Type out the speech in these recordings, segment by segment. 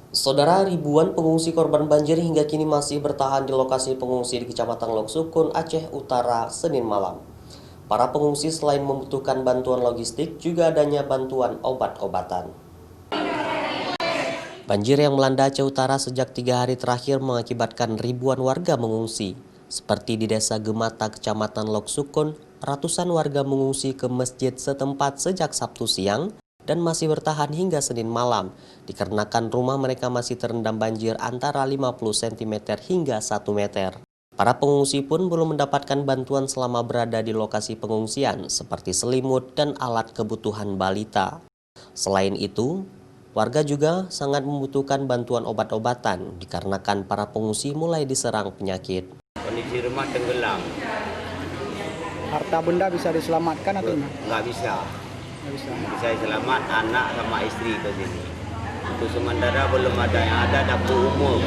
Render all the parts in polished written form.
Saudara, ribuan pengungsi korban banjir hingga kini masih bertahan di lokasi pengungsi di Kecamatan Lok Sukun, Aceh Utara, Senin malam. Para pengungsi selain membutuhkan bantuan logistik, juga adanya bantuan obat-obatan. Banjir yang melanda Aceh Utara sejak 3 hari terakhir mengakibatkan ribuan warga mengungsi. Seperti di Desa Gemata, Kecamatan Lok Sukun, ratusan warga mengungsi ke masjid setempat sejak Sabtu siang dan masih bertahan hingga Senin malam, dikarenakan rumah mereka masih terendam banjir antara 50 cm hingga 1 meter. Para pengungsi pun belum mendapatkan bantuan selama berada di lokasi pengungsian, seperti selimut dan alat kebutuhan balita. Selain itu, warga juga sangat membutuhkan bantuan obat-obatan dikarenakan para pengungsi mulai diserang penyakit. Kondisi rumah tenggelam, Harta benda bisa diselamatkan atau enggak? nggak bisa. Nggak bisa. Bisa selamat anak sama istri ke sini. Untuk sementara belum ada, yang ada dapur umum.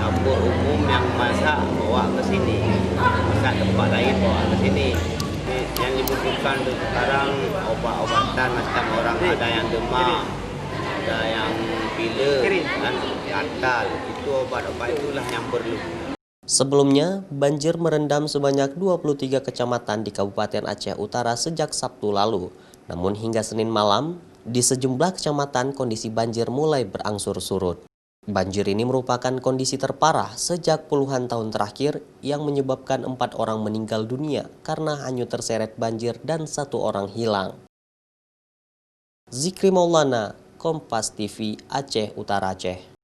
Dapur umum yang masak bawa ke sini. Masak tempat lain bawa ke sini. Yang dibutuhkan sekarang obat-obatan macam orang ada yang demam, ada yang pilek, dan gatal. Itu obat-obat itulah yang perlu. Sebelumnya, banjir merendam sebanyak 23 kecamatan di Kabupaten Aceh Utara sejak Sabtu lalu. Namun hingga Senin malam, di sejumlah kecamatan kondisi banjir mulai berangsur surut. Banjir ini merupakan kondisi terparah sejak puluhan tahun terakhir yang menyebabkan 4 orang meninggal dunia karena hanyut terseret banjir dan 1 orang hilang. Zikri Maulana, Kompas TV, Aceh Utara Aceh.